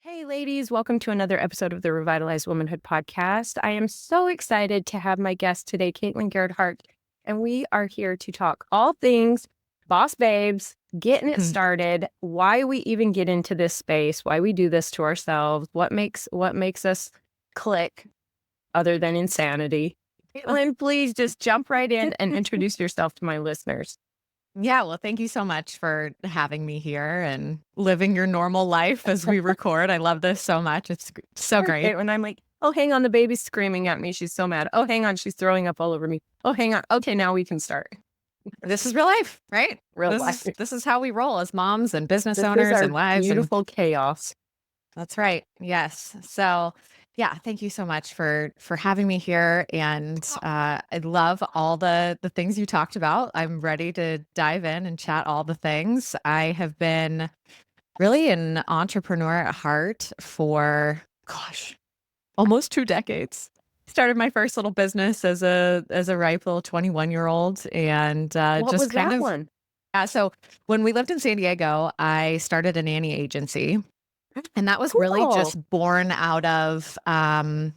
Hey, ladies, welcome to another episode of the Revitalized Womanhood Podcast. I am so excited to have my guest today, Katelyn Gerhardt, and we are here to talk all things boss babes, getting it started, why we even get into this space, why we do this to ourselves, what makes us click other than insanity. Katelyn, please just jump right in and introduce yourself to my listeners. Yeah, well, thank you so much for having me here and living your normal life as we record. I love this so much. It's so great. When I'm like, oh, hang on, the baby's screaming at me. She's so mad. Oh, hang on, she's throwing up all over me. Oh, hang on. Okay, now we can start. This is real life, right? Real life. This is how we roll as moms and business owners and wives. Beautiful chaos. That's right. Yes. So yeah, thank you so much for having me here. And I love all the things you talked about. I'm ready to dive in and chat all the things. I have been really an entrepreneur at heart for, almost 2 decades. Started my first little business as a ripe little 21-year-old. And What just was kind that of, one? so when we lived in San Diego, I started a nanny agency. And that was really Cool. just born out of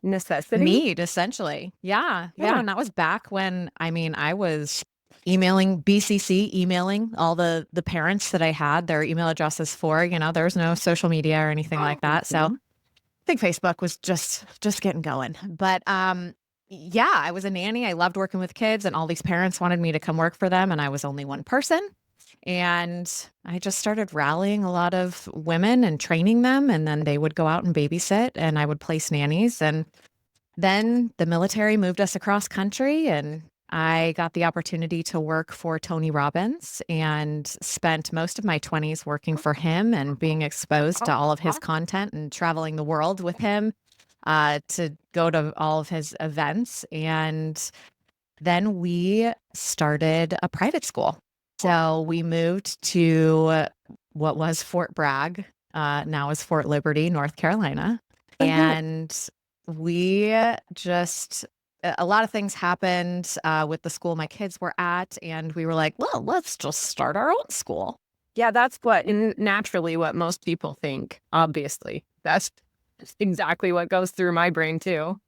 Necessity. need, essentially. Yeah. And that was back when, I was emailing all the parents that I had their email addresses for. There was no social media or anything like that. So I think Facebook was just getting going. But yeah, I was a nanny. I loved working with kids, and all these parents wanted me to come work for them, and I was only one person. And I just started rallying a lot of women and training them, and then they would go out and babysit, and I would place nannies. And then the military moved us across country, and I got the opportunity to work for Tony Robbins and spent most of my 20s working for him and being exposed to all of his content and traveling the world with him to go to all of his events. And then we started a private school. So we moved to what was Fort Bragg, now is Fort Liberty, North Carolina. And we just, a lot of things happened with the school my kids were at. And we were like, well, let's just start our own school. Yeah, that's naturally what most people think, obviously. That's exactly what goes through my brain too.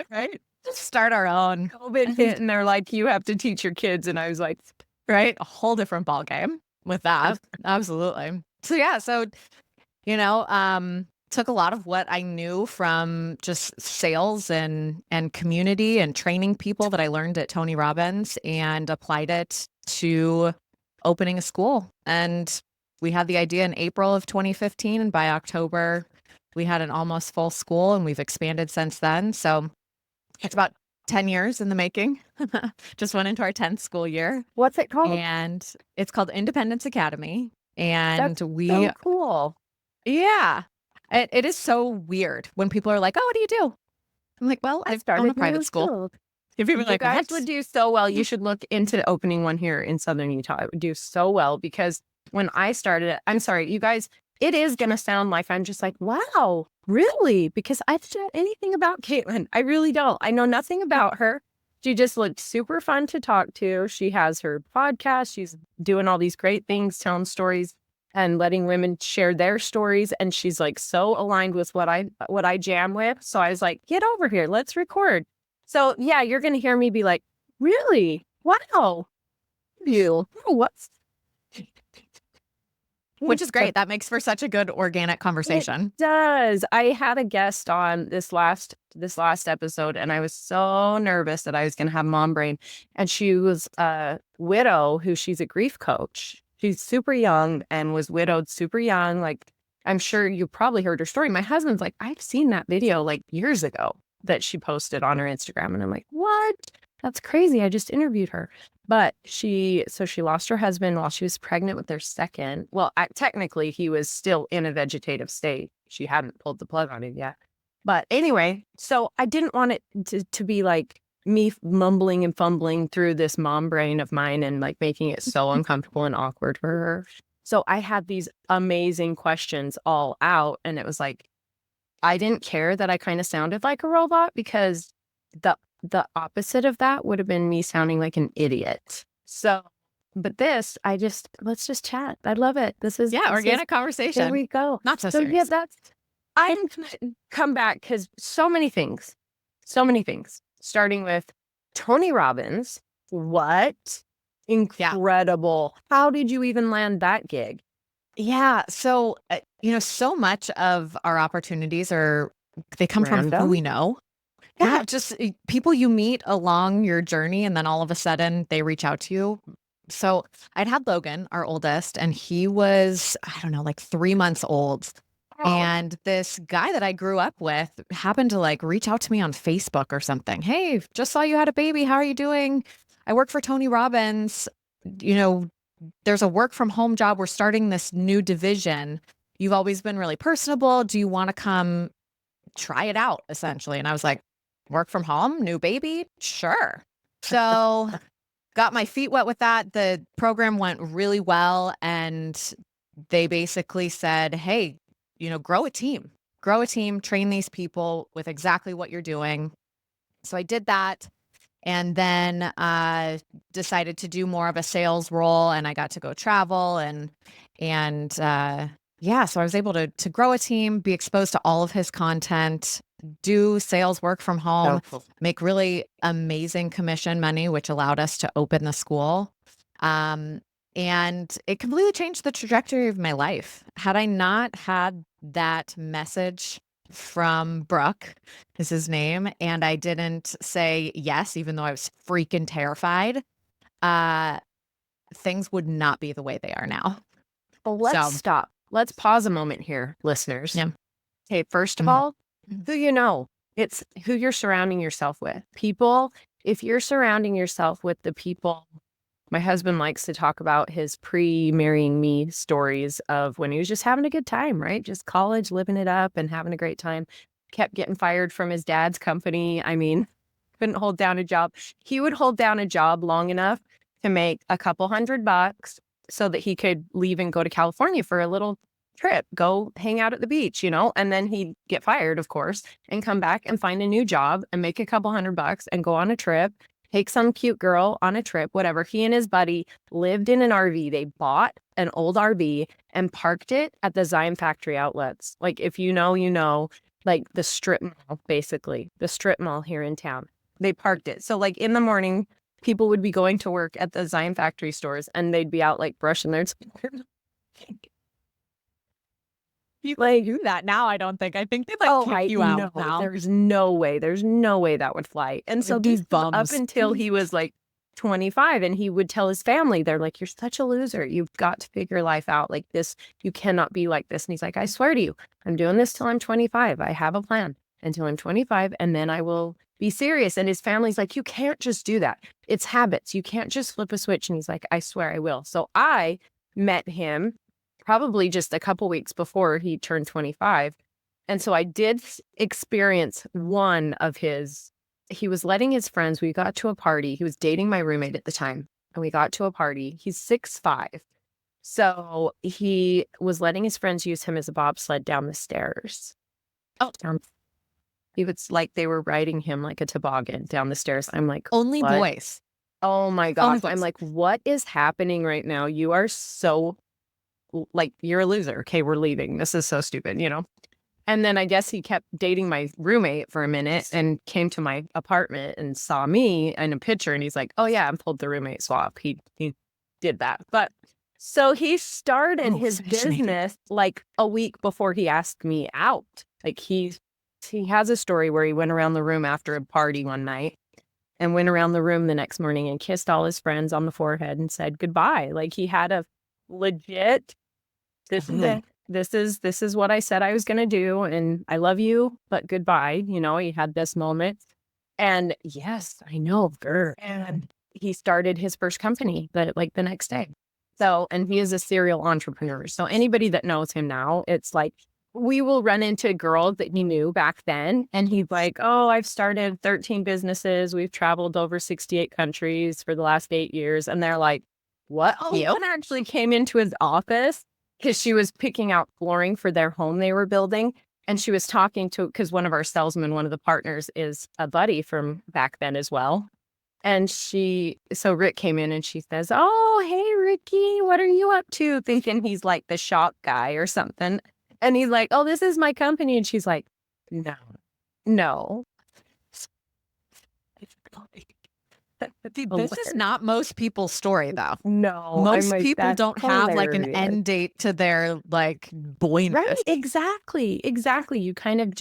Right? Just start our own. COVID hit and they're like, you have to teach your kids. And I was like, right? A whole different ballgame with that. Absolutely. So yeah, took a lot of what I knew from just sales and community and training people that I learned at Tony Robbins and applied it to opening a school. And we had the idea in April of 2015. And by October, we had an almost full school, and we've expanded since then. So it's about 10 years in the making. Just went into our 10th school year. What's it called? And it's called Independence Academy. And That's so cool. Yeah. It is so weird when people are like, oh, what do you do? I'm like, well, I started a private school. If people like, guys would do so well, you should look into opening one here in Southern Utah. It would do so well, because when I started it, I'm sorry, you guys, it is going to sound like I'm just like, wow, really? Because I don't know anything about Katelyn. I really don't. I know nothing about her. She just looked super fun to talk to. She has her podcast. She's doing all these great things, telling stories and letting women share their stories. And she's like so aligned with what I jam with. So I was like, get over here. Let's record. So yeah, you're going to hear me be like, really? Wow. What's which is great. That makes for such a good organic conversation. It does. I had a guest on this last episode, and I was so nervous that I was going to have mom brain. And she was a widow she's a grief coach. She's super young and was widowed super young. Like, I'm sure you probably heard her story. My husband's like, I've seen that video like years ago that she posted on her Instagram. And I'm like, what? That's crazy. I just interviewed her. But she lost her husband while she was pregnant with their second. Well, technically, he was still in a vegetative state. She hadn't pulled the plug on him yet. But anyway, so I didn't want it to be like me mumbling and fumbling through this mom brain of mine and like making it so uncomfortable and awkward for her. So I had these amazing questions all out. And it was like, I didn't care that I kind of sounded like a robot, because the opposite of that would have been me sounding like an idiot. So, but let's just chat. I love it. This is organic conversation. There we go. Not so serious. Yeah, I'm going to come back because so many things, starting with Tony Robbins. What incredible. How did you even land that gig? Yeah. So, so much of our opportunities they come from who Random? we know. Yeah. Just people you meet along your journey. And then all of a sudden they reach out to you. So I'd had Logan, our oldest, and he was, I don't know, like 3 months old. And this guy that I grew up with happened to like reach out to me on Facebook or something. Hey, just saw you had a baby. How are you doing? I work for Tony Robbins. There's a work from home job. We're starting this new division. You've always been really personable. Do you want to come try it out, essentially? And I was like, work from home, new baby? Sure. So got my feet wet with that. The program went really well. And they basically said, hey, grow a team, train these people with exactly what you're doing. So I did that. And then decided to do more of a sales role, and I got to go travel so I was able to grow a team, be exposed to all of his content, do sales work from home, make really amazing commission money, which allowed us to open the school. And it completely changed the trajectory of my life. Had I not had that message from Brooke, is his name, and I didn't say yes, even though I was freaking terrified, things would not be the way they are now. Well, let's stop. Let's pause a moment here, listeners. Yeah. Okay, first of all, who you know. It's who you're surrounding yourself with. People, if you're surrounding yourself with the people, my husband likes to talk about his pre-marrying me stories of when he was just having a good time, right? Just college, living it up and having a great time. Kept getting fired from his dad's company. I mean, couldn't hold down a job. He would hold down a job long enough to make a couple $100 so that he could leave and go to California for a little trip, go hang out at the beach, and then he'd get fired, of course, and come back and find a new job and make a couple $100 and go on a trip. Take some cute girl on a trip, whatever. He and his buddy lived in an RV. They bought an old RV and parked it at the Zion Factory outlets. Like, if you know, like the strip mall, basically, the strip mall here in town. They parked it. So like in the morning, people would be going to work at the Zion Factory stores and they'd be out like brushing their teeth. You like do that now, I don't think. I think they'd kick you out now. There's no way that would fly. And so these bums up until he was like 25, and he would tell his family, they're like, you're such a loser. You've got to figure life out like this. You cannot be like this. And he's like, I swear to you, I'm doing this till I'm 25. I have a plan until I'm 25, and then I will be serious. And his family's like, you can't just do that. It's habits. You can't just flip a switch. And he's like, I swear I will. So I met him probably just a couple weeks before he turned 25. And so I did experience one of he was letting his friends, we got to a party. He was dating my roommate at the time, and we got to a party. He's 6'5". So he was letting his friends use him as a bobsled down the stairs. He was like, they were riding him like a toboggan down the stairs. I'm like, only what? Boys. Oh my gosh. I'm like, what is happening right now? You are so like, you're a loser. Okay, we're leaving. This is so stupid, And then I guess he kept dating my roommate for a minute and came to my apartment and saw me in a picture. And he's like, oh yeah, I pulled the roommate swap. He did that. But so he started his business like a week before he asked me out. Like he has a story where he went around the room after a party one night and went around the room the next morning and kissed all his friends on the forehead and said goodbye. Like he had a legit, this is what I said I was going to do. And I love you, but goodbye. He had this moment. And yes, I know. And he started his first company, but like the next day. So, and he is a serial entrepreneur. So anybody that knows him now, it's like, we will run into girls that he knew back then. And he's like, oh, I've started 13 businesses. We've traveled over 68 countries for the last 8 years. And they're like, what? Oh, one actually came into his office because she was picking out flooring for their home they were building. And she was talking to, because one of our salesmen, one of the partners, is a buddy from back then as well. And so Rick came in and she says, oh, hey, Ricky, what are you up to? Thinking he's like the shop guy or something. And he's like, oh, this is my company. And she's like, no. This is not most people's story, though. No. Most people don't have like an end date to their like boyness. Right. Exactly. You kind of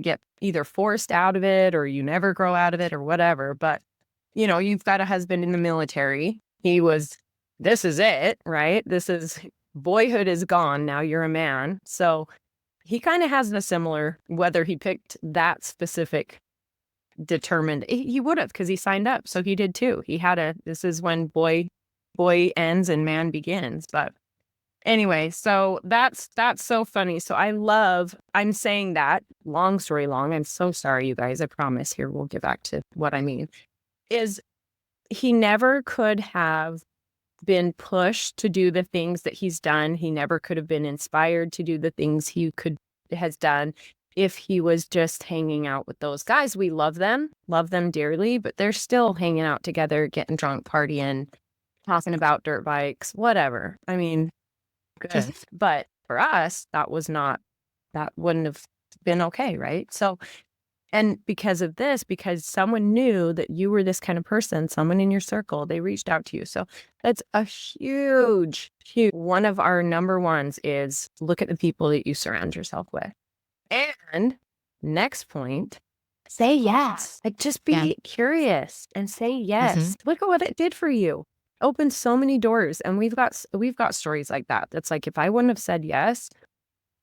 get either forced out of it or you never grow out of it or whatever. But, you've got a husband in the military. This is it, right? Boyhood is gone. Now you're a man. So he kind of has a similar, whether he picked that specific determined, he would have, because he signed up. So he did too. This is when boy ends and man begins. But anyway, so that's so funny. So I'm saying that, long story long, I'm so sorry, you guys. I promise here we'll get back to what I mean, is he never could have been pushed to do the things that he's done. He never could have been inspired to do the things he has done if he was just hanging out with those guys. We love them dearly, but they're still hanging out together, getting drunk, partying, talking about dirt bikes, whatever. I mean, good. But for us, that wouldn't have been okay, right? So, and because of this, because someone knew that you were this kind of person, someone in your circle, they reached out to you. So that's a huge one of our number ones is look at the people that you surround yourself with. And next point, say yes. Like just be curious and say yes. Mm-hmm. Look at what it did for you. Opened so many doors. And we've got stories like that. That's like, if I wouldn't have said yes,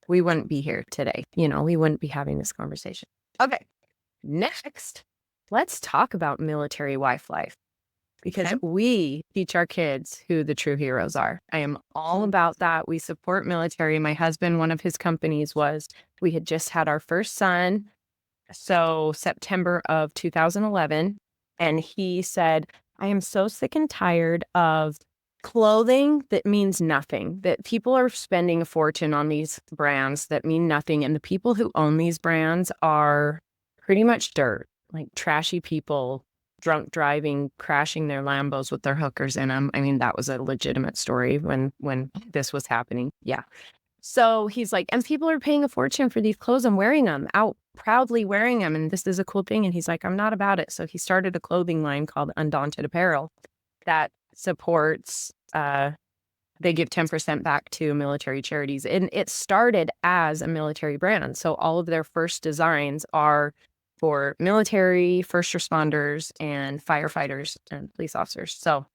we wouldn't be here today. We wouldn't be having this conversation. Okay. Next, let's talk about military wife life, because we teach our kids who the true heroes are. I am all about that. We support military. My husband, one of his companies we had just had our first son. So September of 2011. And he said, I am so sick and tired of clothing that means nothing, that people are spending a fortune on these brands that mean nothing. And the people who own these brands are pretty much dirt, like trashy people, drunk driving, crashing their Lambos with their hookers in them. I mean, that was a legitimate story when this was happening. Yeah. So he's like, and people are paying a fortune for these clothes. I'm wearing them out, proudly wearing them. And this is a cool thing. And he's like, I'm not about it. So he started a clothing line called Undaunted Apparel that supports, they give 10% back to military charities. And it started as a military brand. So all of their first designs are for military, first responders, and firefighters and police officers. So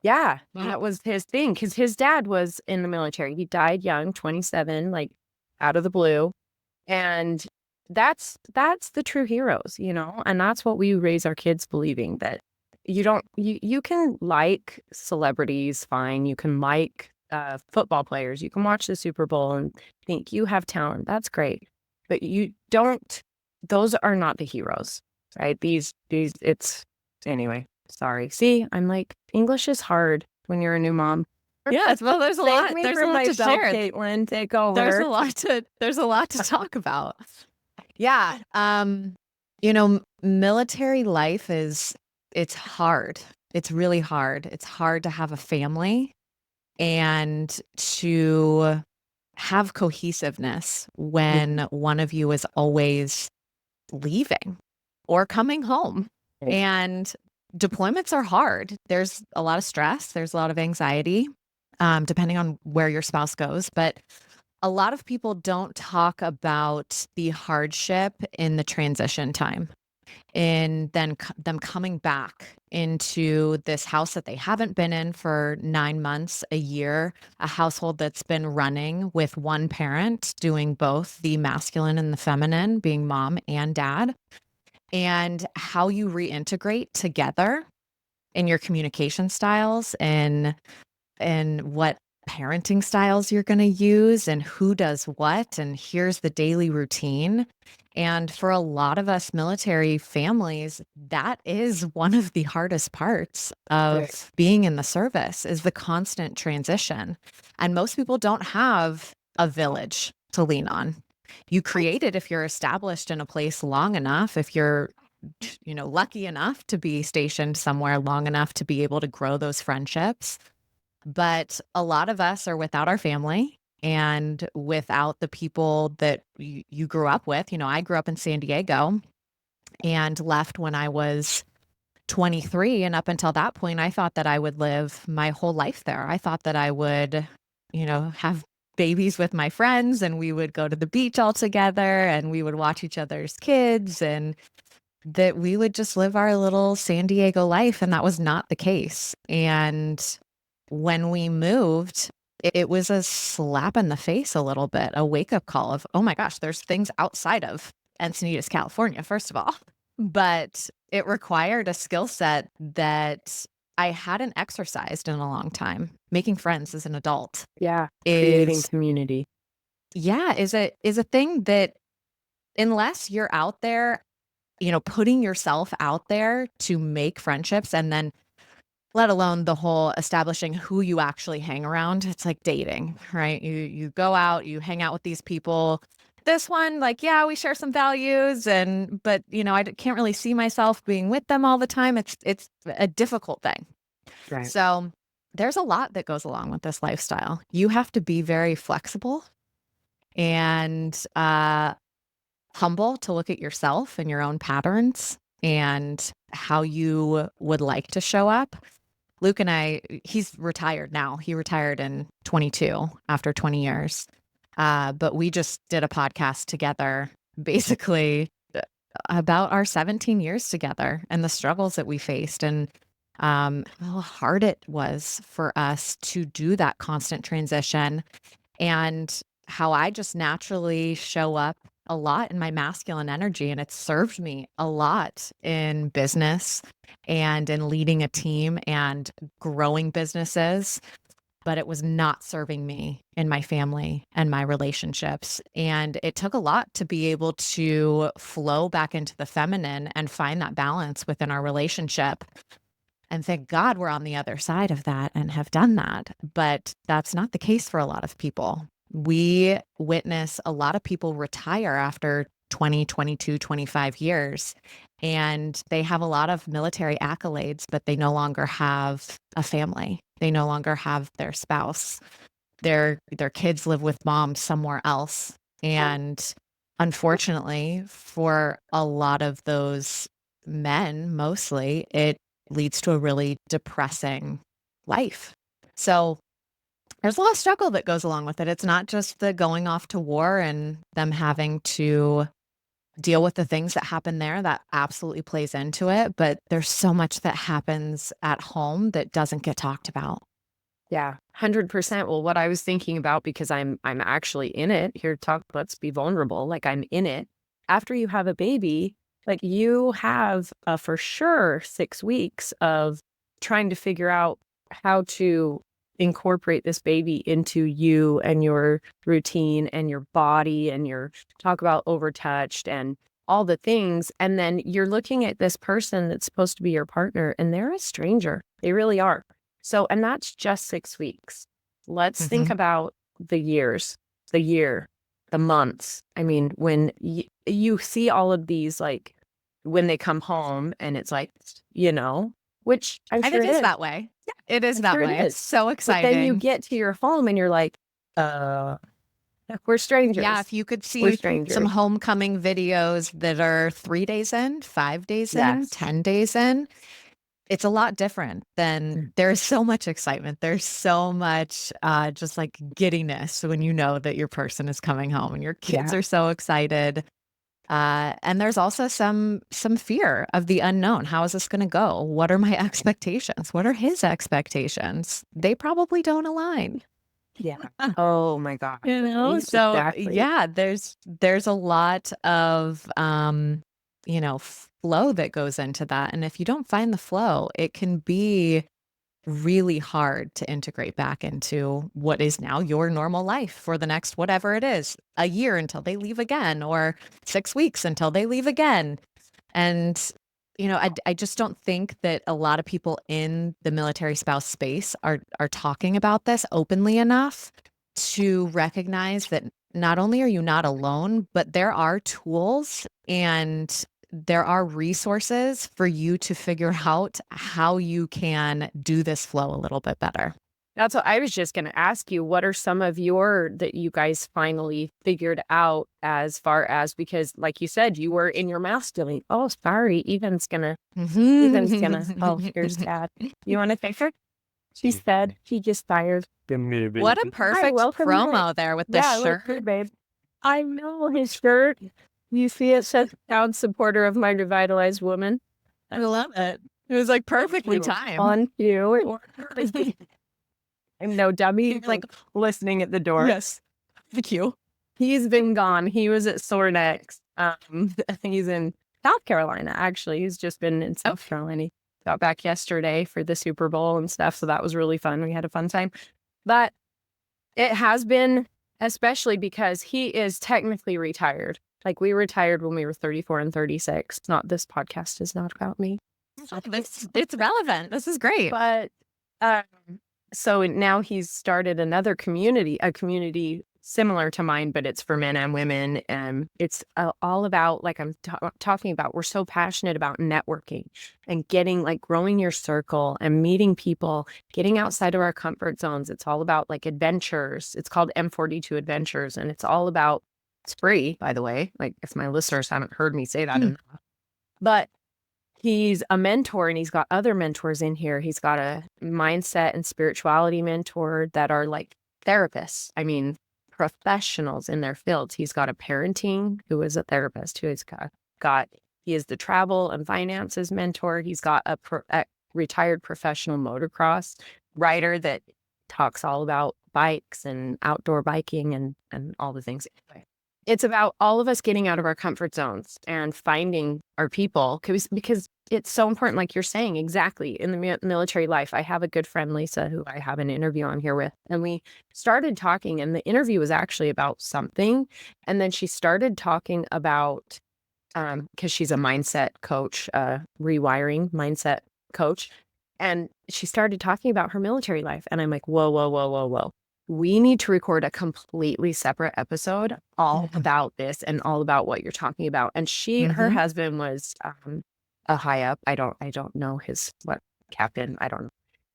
yeah, that was his thing, because his dad was in the military. He died young, 27, like out of the blue. And that's the true heroes, and that's what we raise our kids believing, that you can like celebrities, fine. You can like football players. You can watch the Super Bowl and think you have talent. That's great. But those are not the heroes, right? Anyway, sorry. See, I'm like, English is hard when you're a new mom. Yes, well, there's a lot to share. Caitlin, take over. There's a lot to talk about. Yeah. Military life it's hard. It's really hard. It's hard to have a family and to have cohesiveness when one of you is always leaving or coming home. And deployments are hard. There's a lot of stress. There's a lot of anxiety, depending on where your spouse goes. But a lot of people don't talk about the hardship in the transition time, and then them coming back into this house that they haven't been in for 9 months, a year, a household that's been running with one parent doing both the masculine and the feminine, being mom and dad, and how you reintegrate together in your communication styles and what parenting styles you're going to use and who does what, and here's the daily routine. And for a lot of us military families, that is one of the hardest parts of being in the service, is the constant transition. And most people don't have a village to lean on. You create it if you're established in a place long enough, if you're lucky enough to be stationed somewhere long enough to be able to grow those friendships. But a lot of us are without our family, and without the people that you grew up with. I grew up in San Diego and left when I was 23. And up until that point, I thought that I would live my whole life there. I thought that I would, have babies with my friends and we would go to the beach all together and we would watch each other's kids and that we would just live our little San Diego life. And that was not the case. And when we moved, it was a slap in the face a little bit, a wake-up call of, oh my gosh, there's things outside of Encinitas, California, first of all. But it required a skill set that I hadn't exercised in a long time. Making friends as an adult. Yeah. Creating Is community. yeah, is a thing that unless you're out there, putting yourself out there to make friendships and then let alone the whole establishing who you actually hang around. It's like dating, right? You go out, you hang out with these people. This one, like, yeah, we share some values but I can't really see myself being with them all the time. It's a difficult thing. Right. So there's a lot that goes along with this lifestyle. You have to be very flexible and humble to look at yourself and your own patterns and how you would like to show up. Luke and I, he's retired now. He retired in 22 after 20 years. But we just did a podcast together, basically about our 17 years together and the struggles that we faced and how hard it was for us to do that constant transition and how I just naturally show up a lot in my masculine energy. And it served me a lot in business and in leading a team and growing businesses, but it was not serving me in my family and my relationships. And it took a lot to be able to flow back into the feminine and find that balance within our relationship. And thank God we're on the other side of that and have done that. But that's not the case for a lot of people. We witness a lot of people retire after 20, 22, 25 years, and they have a lot of military accolades, but they no longer have a family. They no longer have their spouse. Their kids live with mom somewhere else. And unfortunately, for a lot of those men, mostly, it leads to a really depressing life. So there's a lot of struggle that goes along with it. It's not just the going off to war and them having to deal with the things that happen there. That absolutely plays into it. But there's so much that happens at home that doesn't get talked about. Yeah, 100%. Well, what I was thinking about, because I'm actually in it here, let's be vulnerable. Like, I'm in it. After you have a baby, like, you have for sure 6 weeks of trying to figure out how to incorporate this baby into you and your routine and your body and your talk about overtouched and all the things. And then you're looking at this person that's supposed to be your partner and they're a stranger. They really are. So, and that's just 6 weeks. Let's think about the years, the year, the months. I mean, when you see all of these, like when they come home and it's like, which I'm And sure it is that way. Yeah, it is that way. It's so exciting. But then you get to your home and you're like, we're strangers. Yeah, if you could see some homecoming videos that are 3 days in, 5 days in, 10 days in, it's a lot different than there's so much excitement. There's so much just like giddiness when you know that your person is coming home and your kids are so excited. And there's also some fear of the unknown. How is this going to go? What are my expectations? What are his expectations? They probably don't align. Yeah. Oh my God. So exactly. yeah, there's a lot of flow that goes into that. And if you don't find the flow, it can be really hard to integrate back into what is now your normal life for the next whatever it is, a year until they leave again, or 6 weeks until they leave again. And, I just don't think that a lot of people in the military spouse space are talking about this openly enough to recognize that not only are you not alone, but there are tools and there are resources for you to figure out how you can do this flow a little bit better. That's what I was just going to ask you. What are some of that you guys finally figured out as far as, because like you said, you were in your masculine. Oh, sorry. Even's gonna, oh, here's Dad. You want to take her? She said he just tired. What a perfect promo there with this shirt. Look, babe. I know his shirt. You see it says proud supporter of my revitalized woman. I love it. It was like perfectly timed. On you. I'm no dummy. Like listening at the door. Yes. Thank you. He's been gone. He was at Sore Necks. He's in South Carolina, actually. He's just been in South Carolina. Got back yesterday for the Super Bowl and stuff. So that was really fun. We had a fun time. But it has been, especially because he is technically retired. Like we retired when we were 34 and 36. This podcast is not about me. It's relevant. This is great. But so now he's started another community, a community similar to mine, but it's for men and women. And it's all about, like I'm talking about, we're so passionate about networking and getting, like, growing your circle and meeting people, getting outside of our comfort zones. It's all about like adventures. It's called M42 Adventures. And it's all about, it's free, by the way, like if my listeners haven't heard me say that enough. But he's a mentor and he's got other mentors in here. He's got a mindset and spirituality mentor that are like therapists. I mean, professionals in their fields. He's got a parenting who is a therapist who has he is the travel and finances mentor. He's got a retired professional motocross rider that talks all about bikes and outdoor biking and all the things. It's about all of us getting out of our comfort zones and finding our people because it's so important, like you're saying, exactly. In the military life, I have a good friend, Lisa, who I have an interview on here with, and we started talking, and the interview was actually about something. And then she started talking about, because she's a mindset coach, rewiring mindset coach. And she started talking about her military life. And I'm like, whoa, whoa, whoa, whoa, whoa. We need to record a completely separate episode all about this and all about what you're talking about. And her husband was a high up. I don't know what captain. I don't know.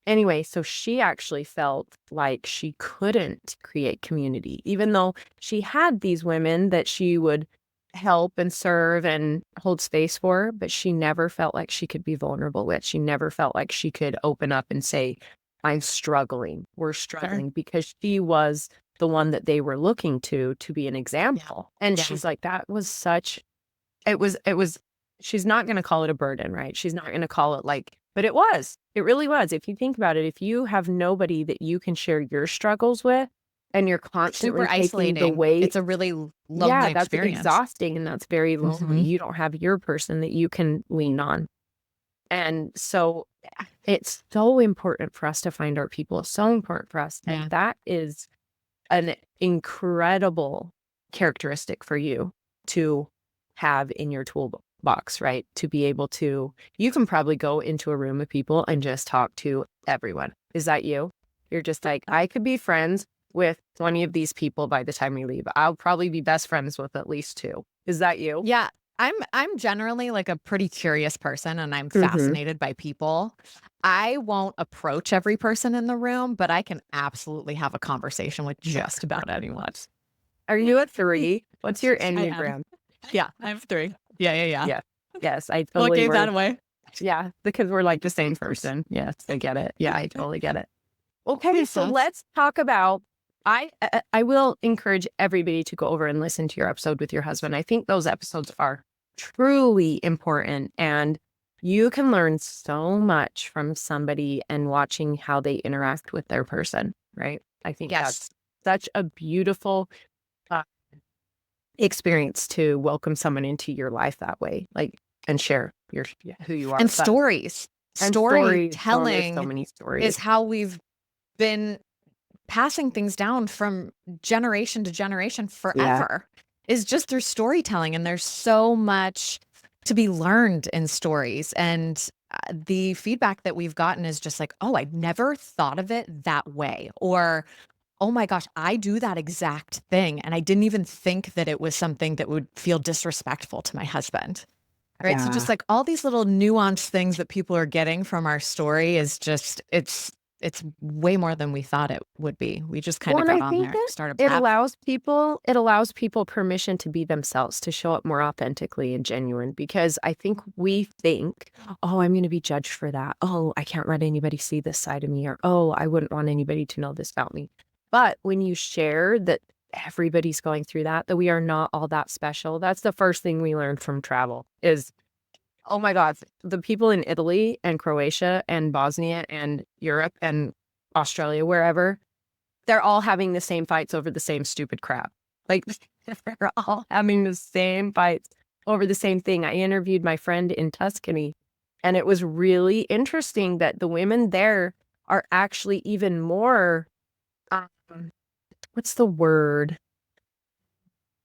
Anyway, so she actually felt like she couldn't create community, even though she had these women that she would help and serve and hold space for, but she never felt like she could be vulnerable with. She never felt like she could open up and say, I'm struggling. We're struggling, because she was the one that they were looking to be an example. Yeah. And she's like, that was it was, she's not going to call it a burden, right? She's not going to call it but it really was. If you think about it, if you have nobody that you can share your struggles with and you're constantly super isolating, the weight, it's a really lonely that's experience. Exhausting, and that's very lonely. You don't have your person that you can lean on. And so it's so important for us to find our people. It's so important for us. And that is an incredible characteristic for you to have in your toolbox, right? To be able to, you can probably go into a room of people and just talk to everyone. Is that you? You're just like, I could be friends with 20 of these people by the time we leave. I'll probably be best friends with at least 2. Is that you? Yeah. I'm generally like a pretty curious person, and I'm fascinated by people. I won't approach every person in the room, but I can absolutely have a conversation with just about anyone. Are you a 3? What's your Enneagram? Yeah, I have 3. Yeah. Yes, I totally gave that away. Yeah, because we're like the same person. Yes, I get it. Yeah, I totally get it. Okay, so let's talk about, I will encourage everybody to go over and listen to your episode with your husband. I think those episodes are truly important, and you can learn so much from somebody and watching how they interact with their person, right? I think that's such a beautiful experience to welcome someone into your life that way, like, and share who you are. And stories. Storytelling so many stories is how we've been passing things down from generation to generation forever. Is just through storytelling. And there's so much to be learned in stories. And the feedback that we've gotten is just like, oh, I never thought of it that way. Or, oh my gosh, I do that exact thing. And I didn't even think that it was something that would feel disrespectful to my husband. Right. Yeah. So just like all these little nuanced things that people are getting from our story is just, it's it's way more than we thought it would be. We just kind Well, of and got I on think there, that started it allows people permission to be themselves, to show up more authentically and genuine, because I think we think, oh, I'm going to be judged for that. Oh, I can't let anybody see this side of me, or oh, I wouldn't want anybody to know this about me. But when you share that everybody's going through that we are not all that special, that's the first thing we learned from travel is, oh my God, the people in Italy and Croatia and Bosnia and Europe and Australia, wherever, they're all having the same fights over the same stupid crap. Like, they're all having the same fights over the same thing. I interviewed my friend in Tuscany, and it was really interesting that the women there are actually even more, um, what's the word?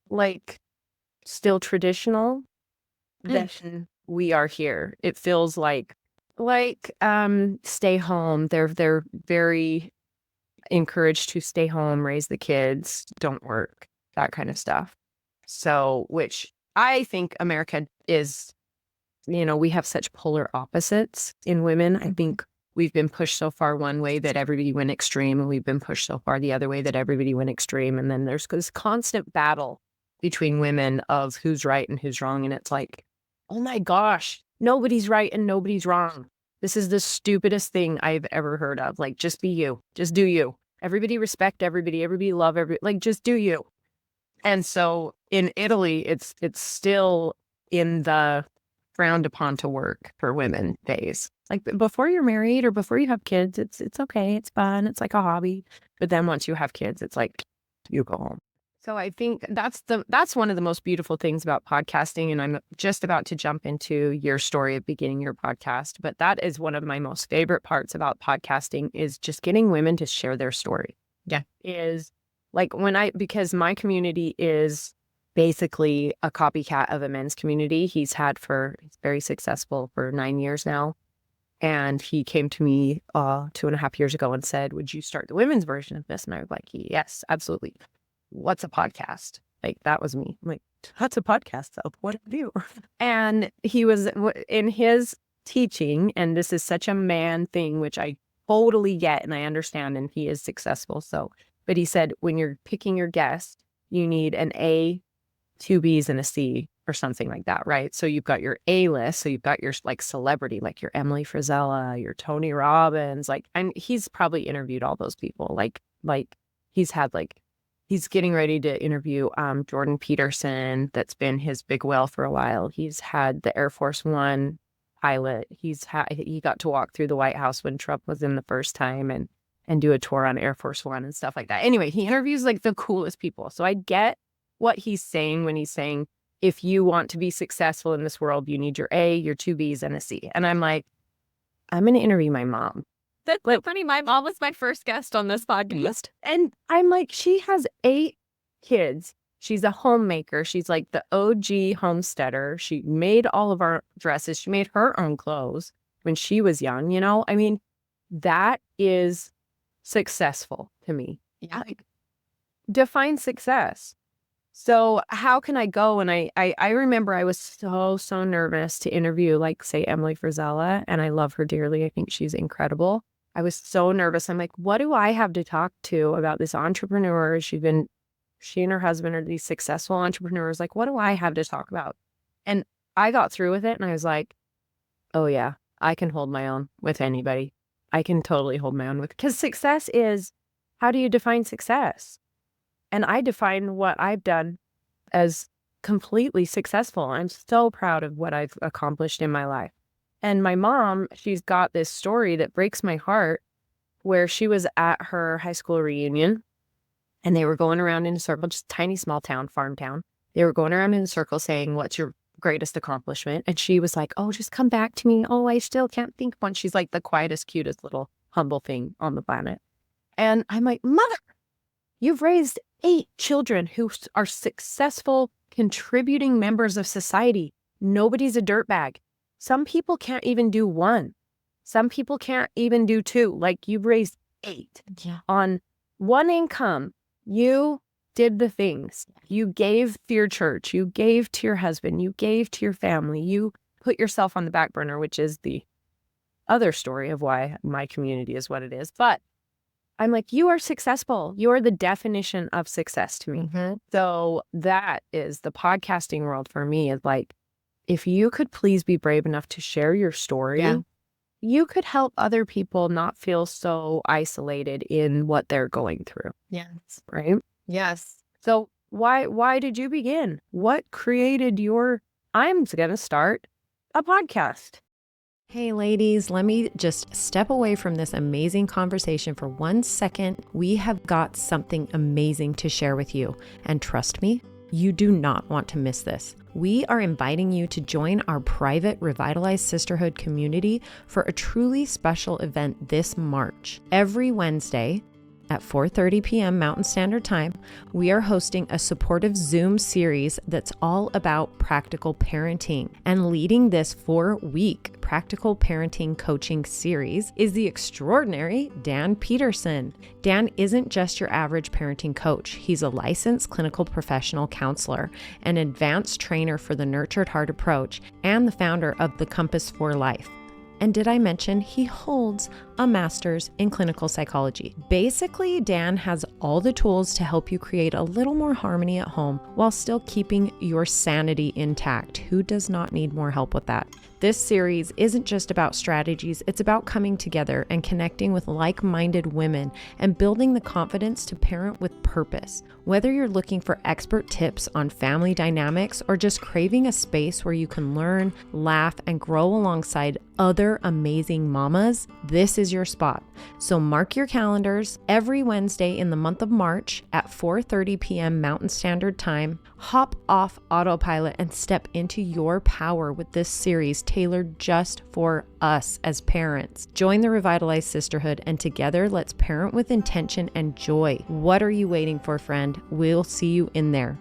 Like, still traditional than we are here. It feels like stay home. They're very encouraged to stay home, raise the kids, don't work, that kind of stuff. So, which I think America is, we have such polar opposites in women. I think we've been pushed so far one way that everybody went extreme, and we've been pushed so far the other way that everybody went extreme. And then there's this constant battle between women of who's right and who's wrong. And it's like, oh my gosh, nobody's right and nobody's wrong. This is the stupidest thing I've ever heard of. Like, just be you. Just do you. Everybody respect everybody. Everybody love everybody. Like, just do you. And so in Italy, it's still in the frowned upon to work for women phase. Like, before you're married or before you have kids, it's okay. It's fun. It's like a hobby. But then once you have kids, it's like, you go home. So I think that's one of the most beautiful things about podcasting. And I'm just about to jump into your story of beginning your podcast. But that is one of my most favorite parts about podcasting, is just getting women to share their story. Yeah. Is like because my community is basically a copycat of a men's community. He's very successful for 9 years now. And he came to me 2.5 years ago and said, would you start the women's version of this? And I was like, yes, absolutely. What's a podcast? Like, that was me. I'm like, that's a podcast. So what do you do? And he was in his teaching, and this is such a man thing, which I totally get and I understand, and he is successful. So, but he said, when you're picking your guest, you need an A, 2 B's, and a C, or something like that, right? So you've got your A list. So you've got your like celebrity, like your Emily Frizella, your Tony Robbins, like, and he's probably interviewed all those people. Like he's had he's getting ready to interview Jordan Peterson. That's been his big whale for a while. He's had the Air Force One pilot. He got to walk through the White House when Trump was in the first time and do a tour on Air Force One and stuff like that. Anyway, he interviews like the coolest people. So I get what he's saying when he's saying, if you want to be successful in this world, you need your A, your 2 B's, and a C. And I'm like, I'm going to interview my mom. That's so funny. My mom was my first guest on this podcast. And I'm like, she has 8 kids. She's a homemaker. She's like the OG homesteader. She made all of our dresses. She made her own clothes when she was young, I mean, that is successful to me. Yeah. Like, define success. So how can I go? And I remember I was so nervous to interview, like, say, Emily Frizella, and I love her dearly. I think she's incredible. I was so nervous. I'm like, what do I have to talk to about this entrepreneur? She and her husband are these successful entrepreneurs. Like, what do I have to talk about? And I got through with it, and I was like, oh yeah, I can hold my own with anybody. I can totally hold my own because success is, how do you define success? And I define what I've done as completely successful. I'm so proud of what I've accomplished in my life. And my mom, she's got this story that breaks my heart, where she was at her high school reunion and they were going around in a circle, just tiny, small town, farm town. They were going around in a circle saying, what's your greatest accomplishment? And she was like, oh, just come back to me. Oh, I still can't think of one. She's like the quietest, cutest little humble thing on the planet. And I'm like, Mother, you've raised 8 children who are successful, contributing members of society. Nobody's a dirtbag. Some people can't even do 1. Some people can't even do 2. Like, you've raised 8 on 1 income. You did the things. You gave to your church. You gave to your husband. You gave to your family. You put yourself on the back burner, which is the other story of why my community is what it is. But I'm like, you are successful. You are the definition of success to me. So that is the podcasting world for me, is like, if you could please be brave enough to share your story, you could help other people not feel so isolated in what they're going through. Yes. Right? Yes. So why did you begin? What created I'm going to start a podcast? Hey ladies, let me just step away from this amazing conversation for 1 second. We have got something amazing to share with you. And trust me, you do not want to miss this. We are inviting you to join our private Revitalized Sisterhood community for a truly special event this March. Every Wednesday at 4:30 p.m. Mountain Standard Time, we are hosting a supportive Zoom series that's all about practical parenting. And leading this 4-week practical parenting coaching series is the extraordinary Dan Peterson. Dan isn't just your average parenting coach. He's a licensed clinical professional counselor, an advanced trainer for the Nurtured Heart approach, and the founder of the Compass for Life. And did I mention he holds a master's in clinical psychology? Basically, Dan has all the tools to help you create a little more harmony at home while still keeping your sanity intact. Who does not need more help with that? This series isn't just about strategies, it's about coming together and connecting with like-minded women and building the confidence to parent with purpose. Whether you're looking for expert tips on family dynamics or just craving a space where you can learn, laugh, and grow alongside other amazing mamas, this is your spot. So mark your calendars every Wednesday in the month of March at 4:30 p.m. Mountain Standard Time. Hop off autopilot and step into your power with this series tailored just for us as parents. Join the Revitalized Sisterhood, and together let's parent with intention and joy. What are you waiting for, friend? We'll see you in there.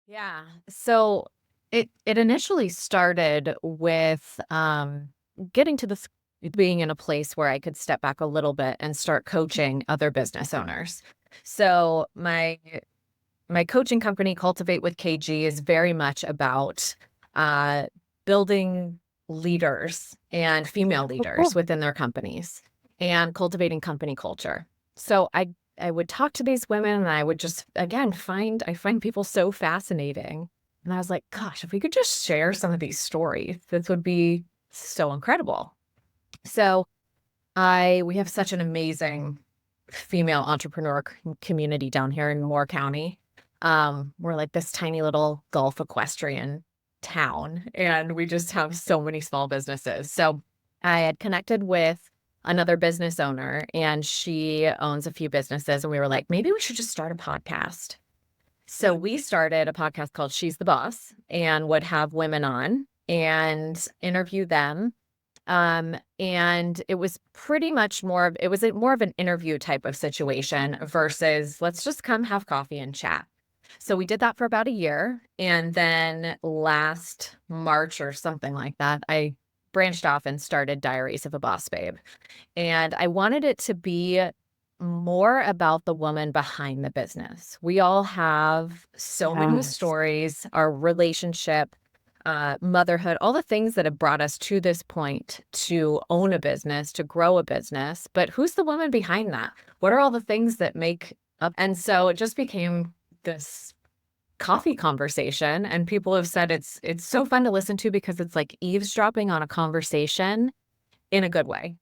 Yeah. So it initially started with getting to this, being in a place where I could step back a little bit and start coaching other business owners. So my coaching company, Cultivate with KG, is very much about building leaders and female leaders within their companies and cultivating company culture. So I would talk to these women, and I would just, again, I find people so fascinating. And I was like, gosh, if we could just share some of these stories, this would be so incredible. So we have such an amazing female entrepreneur community down here in Moore County. We're like this tiny little Gulf equestrian town, and we just have so many small businesses. So I had connected with another business owner, and she owns a few businesses, and we were like, maybe we should just start a podcast. So we started a podcast called She's the Boss, and would have women on and interview them. And it was pretty much more of an interview type of situation versus let's just come have coffee and chat. So we did that for about a year. And then last March or something like that, I branched off and started Diaries of a Boss Babe. And I wanted it to be more about the woman behind the business. We all have so many stories, our relationship, motherhood, all the things that have brought us to this point to own a business, to grow a business. But who's the woman behind that? What are all the things that make up? And so it just became this coffee conversation, and people have said it's so fun to listen to because it's like eavesdropping on a conversation in a good way.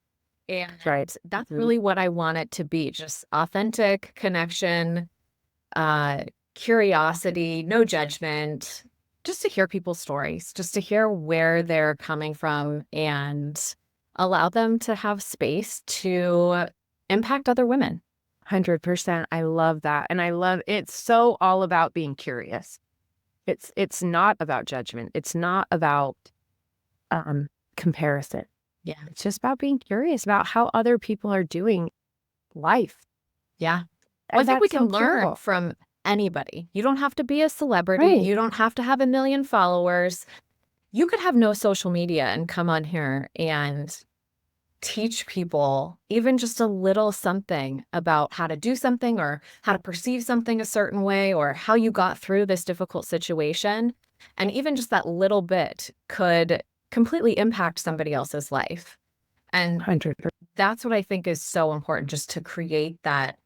And that's really what I want it to be, just authentic connection, curiosity, no judgment, just to hear people's stories, just to hear where they're coming from and allow them to have space to impact other women. 100%. I love that. And it's so all about being curious. It's not about judgment. It's not about comparison. Yeah. It's just about being curious about how other people are doing life. Yeah. I think we can learn from anybody. You don't have to be a celebrity. Right. You don't have to have 1 million followers. You could have no social media and come on here and teach people even just a little something about how to do something or how to perceive something a certain way or how you got through this difficult situation. And even just that little bit could completely impact somebody else's life. And 100%. that's what I think is so important, just to create that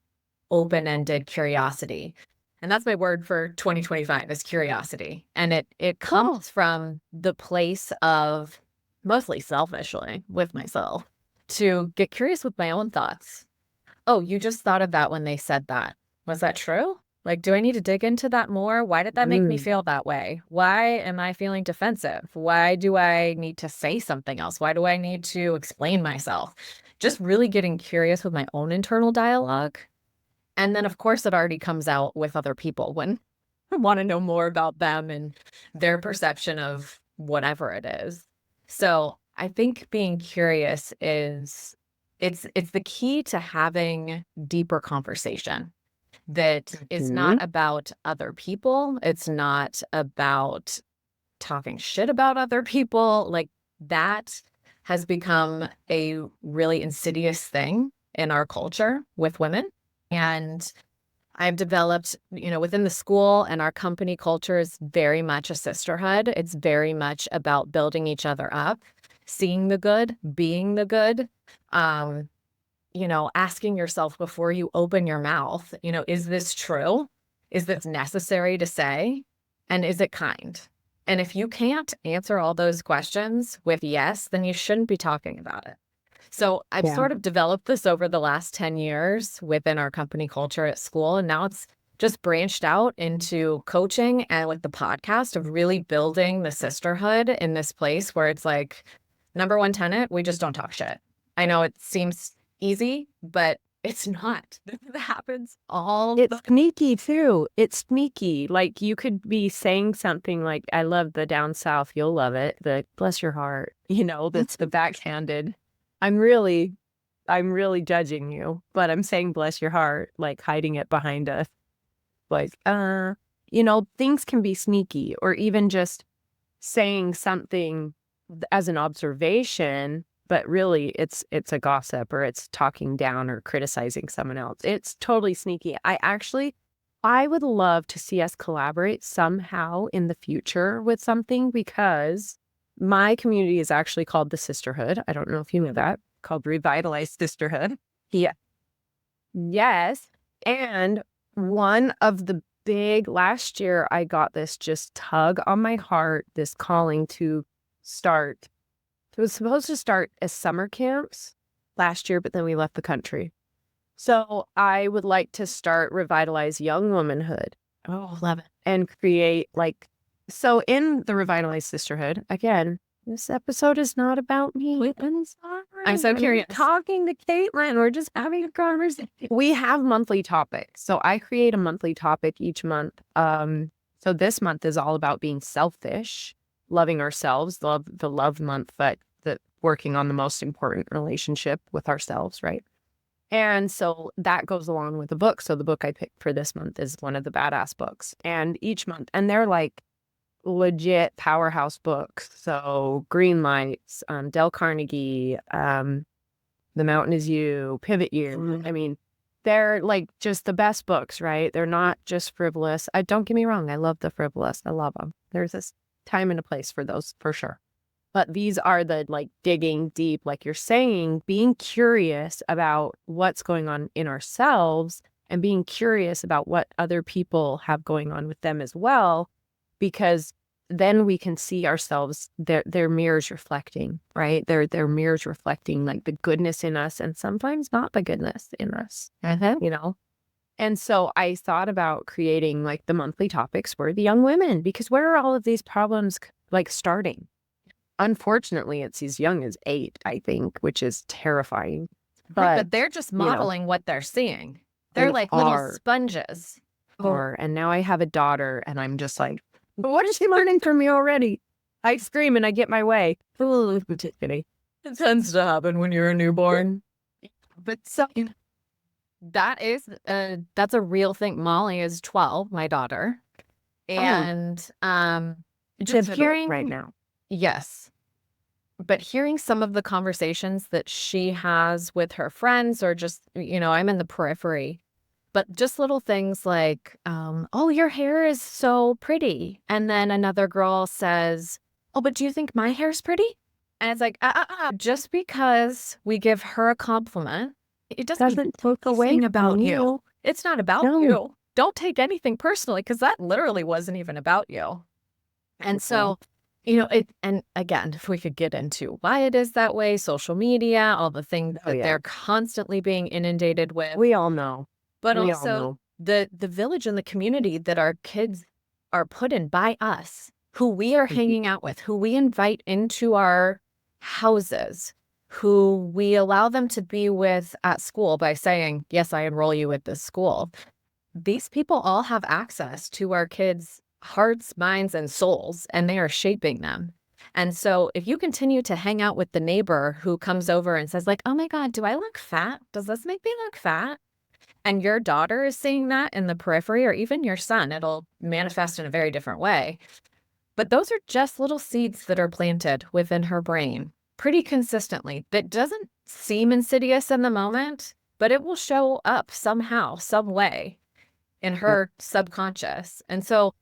open-ended curiosity. And that's my word for 2025 is curiosity. And it comes from the place of mostly selfishly with myself to get curious with my own thoughts. Oh, you just thought of that when they said that. Was that true? Like, do I need to dig into that more? Why did that make me feel that way? Why am I feeling defensive? Why do I need to say something else? Why do I need to explain myself? Just really getting curious with my own internal dialogue. And then, of course, it already comes out with other people when I want to know more about them and their perception of whatever it is. So I think being curious it's the key to having deeper conversation that is not about other people. It's not about talking shit about other people. Like, that has become a really insidious thing in our culture with women. And I've developed, within the school, and our company culture is very much a sisterhood. It's very much about building each other up, seeing the good, being the good, asking yourself before you open your mouth, is this true? Is this necessary to say? And is it kind? And if you can't answer all those questions with yes, then you shouldn't be talking about it. So I've sort of developed this over the last 10 years within our company culture at school. And now it's just branched out into coaching and with the podcast of really building the sisterhood in this place where it's like, number one tenet, we just don't talk shit. I know it seems easy, but it's not. That happens all It's sneaky too. It's sneaky. Like, you could be saying something like, I love the down south, you'll love it. The bless your heart, that's the backhanded. I'm really judging you, but I'm saying bless your heart, like hiding it behind a, like, things can be sneaky, or even just saying something as an observation, but really it's a gossip, or it's talking down or criticizing someone else. It's totally sneaky. I would love to see us collaborate somehow in the future with something, because my community is actually called the Sisterhood. I don't know if you know that. Called Revitalized Sisterhood. Yeah. Yes. And one of the last year, I got this just tug on my heart, this calling to start. It was supposed to start as summer camps last year, but then we left the country. So I would like to start Revitalize Young Womanhood. Oh, love it. And create so in the Revitalized Sisterhood, again, this episode is not about me. I'm so curious. Talking to Katelyn, we're just having a conversation. We have monthly topics. So I create a monthly topic each month. So this month is all about being selfish, loving ourselves, the love month, but working on the most important relationship with ourselves, right? And so that goes along with the book. So the book I picked for this month is one of the badass books. And each month, and they're like legit powerhouse books. So Green Lights, Dale Carnegie, The Mountain Is You, Pivot You. I mean, they're like just the best books, right? They're not just frivolous. Don't get me wrong. I love the frivolous. I love them. There's this time and a place for those for sure. But these are the digging deep, like you're saying, being curious about what's going on in ourselves and being curious about what other people have going on with them as well, because then we can see ourselves, their mirrors reflecting, right? Their mirrors reflecting the goodness in us, and sometimes not the goodness in us, And so I thought about creating the monthly topics for the young women, because where are all of these problems starting? Unfortunately, it's as young as 8, I think, which is terrifying. But they're just modeling what they're seeing. They're like little sponges. And now I have a daughter, and I'm just like, what is she learning from me already? I scream and I get my way. It tends to happen when you're a newborn. But so that's a real thing. Molly is 12, my daughter. And just hearing right now. Yes. But hearing some of the conversations that she has with her friends, or just, I'm in the periphery, but just little things like, oh, your hair is so pretty. And then another girl says, oh, but do you think my hair's pretty? And it's like, just because we give her a compliment, it doesn't take away about you. It's not about you. Don't take anything personally, because that literally wasn't even about you. And so, and again, if we could get into why it is that way, social media, all the things that they're constantly being inundated with. We all know. But also the village and the community that our kids are put in by us, who we are hanging out with, who we invite into our houses, who we allow them to be with at school by saying, yes, I enroll you at this school. These people all have access to our kids' hearts, minds, and souls, and they are shaping them. And so if you continue to hang out with the neighbor who comes over and says like, oh my God, do I look fat? Does this make me look fat? And your daughter is seeing that in the periphery, or even your son, it'll manifest in a very different way. But those are just little seeds that are planted within her brain pretty consistently. That doesn't seem insidious in the moment, but it will show up somehow, some way in her subconscious. And so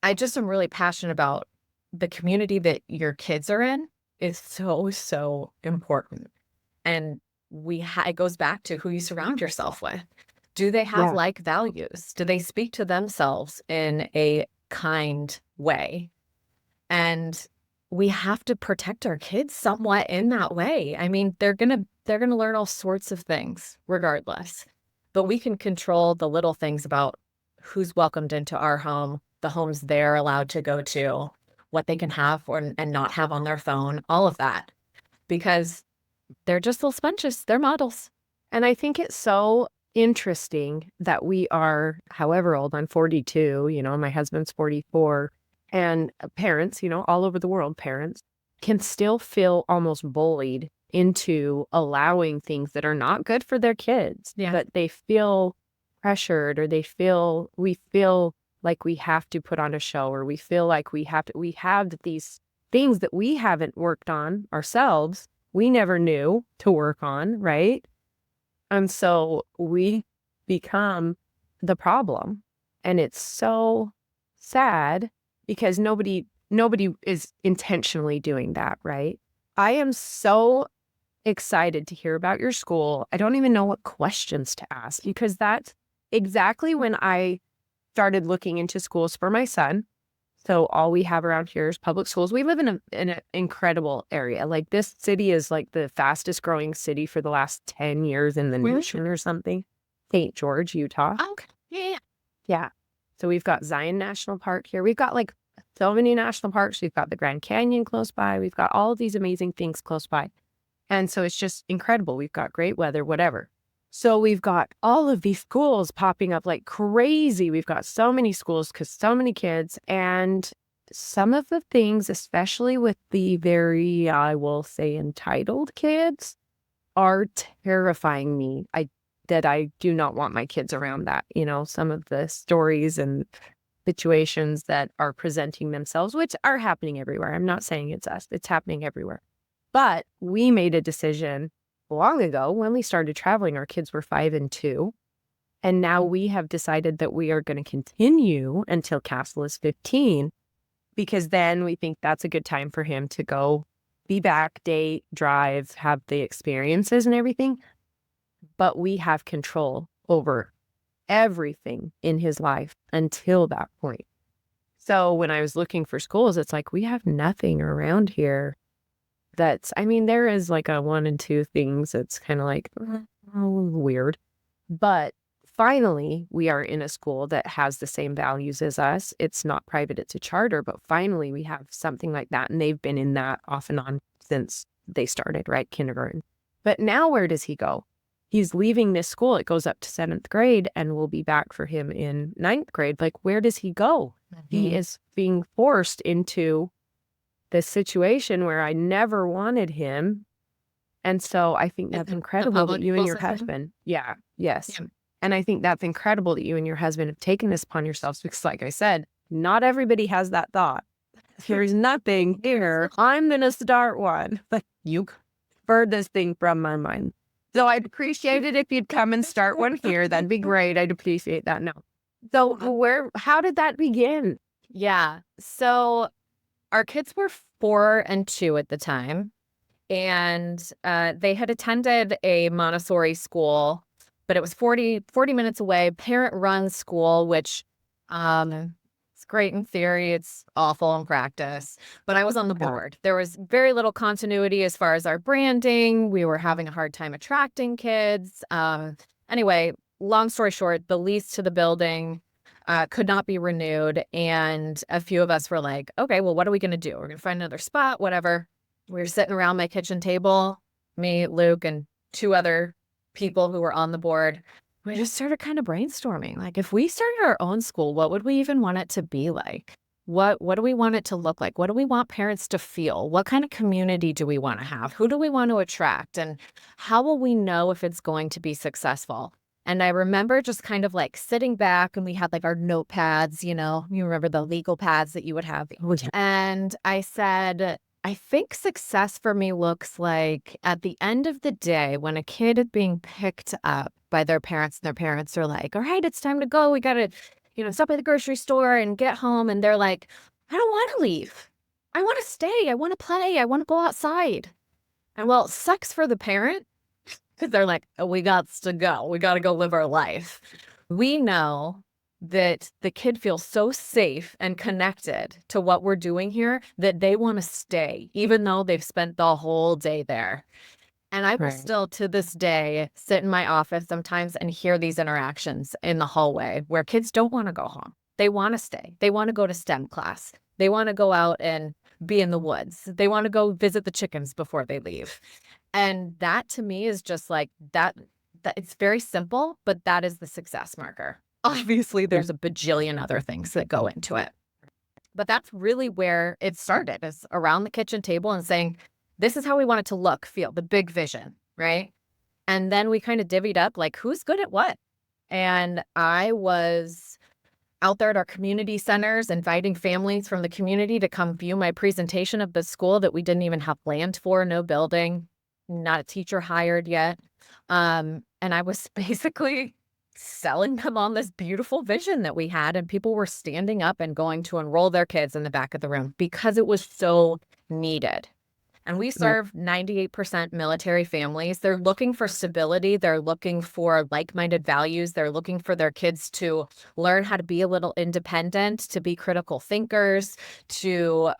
I just am really passionate about the community that your kids are in is so, so important. And it goes back to who you surround yourself with. Do they have like values? Do they speak to themselves in a kind way? And we have to protect our kids somewhat in that way. I mean, they're gonna learn all sorts of things regardless. But we can control the little things about who's welcomed into our home, the homes they're allowed to go to, what they can have and not have on their phone, all of that. Because they're just little sponges. They're models. And I think it's so interesting that we are, however old, I'm 42, my husband's 44, and parents, all over the world, parents can still feel almost bullied into allowing things that are not good for their kids, but they feel pressured, or we feel like we have to put on a show, or we feel like we have these things that we haven't worked on ourselves. We never knew to work on, right? And so we become the problem. And it's so sad because nobody is intentionally doing that, right? I am so excited to hear about your school. I don't even know what questions to ask, because that's exactly when I started looking into schools for my son. So all we have around here is public schools. We live in an incredible area. Like, this city is like the fastest growing city for the last 10 years in the nation or something. St. George, Utah. Okay. Yeah. So we've got Zion National Park here. We've got like so many national parks. We've got the Grand Canyon close by. We've got all of these amazing things close by. And so it's just incredible. We've got great weather, whatever. So we've got all of these schools popping up like crazy. We've got so many schools because so many kids. And some of the things, especially with the very, I will say, entitled kids, are terrifying me. That I do not want my kids around that. Some of the stories and situations that are presenting themselves, which are happening everywhere. I'm not saying it's us. It's happening everywhere. But we made a decision long ago when we started traveling. Our kids were 5 and 2. And now we have decided that we are going to continue until Castle is 15, because then we think that's a good time for him to go be back, date, drive, have the experiences and everything. But we have control over everything in his life until that point. So when I was looking for schools, it's like, we have nothing around here there is like a 1 and 2 things that's kind of like weird. But finally, we are in a school that has the same values as us. It's not private, it's a charter, but finally we have something like that. And they've been in that off and on since they started, right? Kindergarten. But now where does he go? He's leaving this school. It goes up to 7th grade and we'll be back for him in 9th grade. Like, where does he go? He is being forced into this situation where I never wanted him. And so I think that's incredible that you and your husband. Yeah. Yes. Yeah. And I think that's incredible that you and your husband have taken this upon yourselves, because like I said, not everybody has that thought. There's nothing here. I'm going to start one. But you heard this thing from my mind. So I'd appreciate it if you'd come and start one here. That'd be great. I'd appreciate that. No. So how did that begin? Yeah. So our kids were 4 and 2 at the time, and they had attended a Montessori school, but it was 40 minutes away, parent-run school, which it's great in theory, it's awful in practice. But I was on the board. There was very little continuity as far as our branding. We were having a hard time attracting kids. Anyway, long story short, the lease to the building could not be renewed. And a few of us were like, okay, well, what are we going to do? We're going to find another spot, whatever. We were sitting around my kitchen table, me, Luke, and 2 other people who were on the board. We just started kind of brainstorming. Like, if we started our own school, what would we even want it to be like? What do we want it to look like? What do we want parents to feel? What kind of community do we want to have? Who do we want to attract? And how will we know if it's going to be successful? And I remember just kind of like sitting back, and we had like our notepads, you remember the legal pads that you would have. And I said, I think success for me looks like at the end of the day, when a kid is being picked up by their parents, and their parents are like, all right, it's time to go. We got to, stop at the grocery store and get home. And they're like, I don't want to leave. I want to stay. I want to play. I want to go outside. And well, it sucks for the parent, because they're like, oh, we got to go. We got to go live our life. We know that the kid feels so safe and connected to what we're doing here that they want to stay, even though they've spent the whole day there. And I will still, to this day, sit in my office sometimes and hear these interactions in the hallway where kids don't want to go home. They want to stay. They want to go to STEM class. They want to go out and be in the woods. They want to go visit the chickens before they leave. And that to me is just like that it's very simple, but that is the success marker. Obviously, there's a bajillion other things that go into it. But that's really where it started, is around the kitchen table and saying, this is how we want it to look, feel, the big vision, right? And then we kind of divvied up, like, who's good at what? And I was out there at our community centers, inviting families from the community to come view my presentation of the school that we didn't even have land for, no building, not a teacher hired yet. And I was basically selling them on this beautiful vision that we had, and people were standing up and going to enroll their kids in the back of the room because it was so needed. And we serve 98% military families. They're looking for stability. They're looking for like-minded values. They're looking for their kids to learn how to be a little independent, to be critical thinkers, to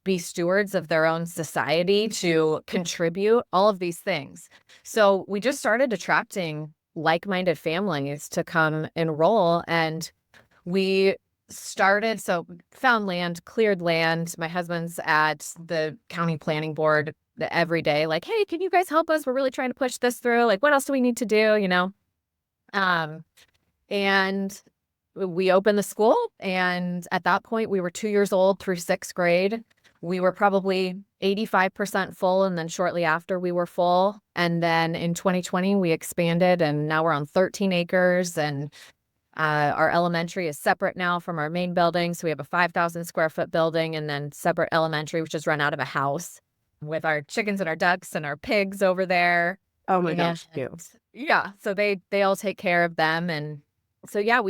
be stewards of their own society, to contribute, all of these things. So we just started attracting like-minded families to come enroll, and we found land, cleared land. My husband's at the county planning board every day, like, hey, can you guys help us? We're really trying to push this through. Like, what else do we need to do, And we opened the school, and at that point, we were 2 years old through 6th grade. We were probably 85% full, and then shortly after we were full. And then in 2020, we expanded, and now we're on 13 acres, and our elementary is separate now from our main building. So we have a 5,000 square foot building, and then separate elementary, which is run out of a house with our chickens and our ducks and our pigs over there. Oh my gosh, cute. Yeah. So they all take care of them. And so, yeah,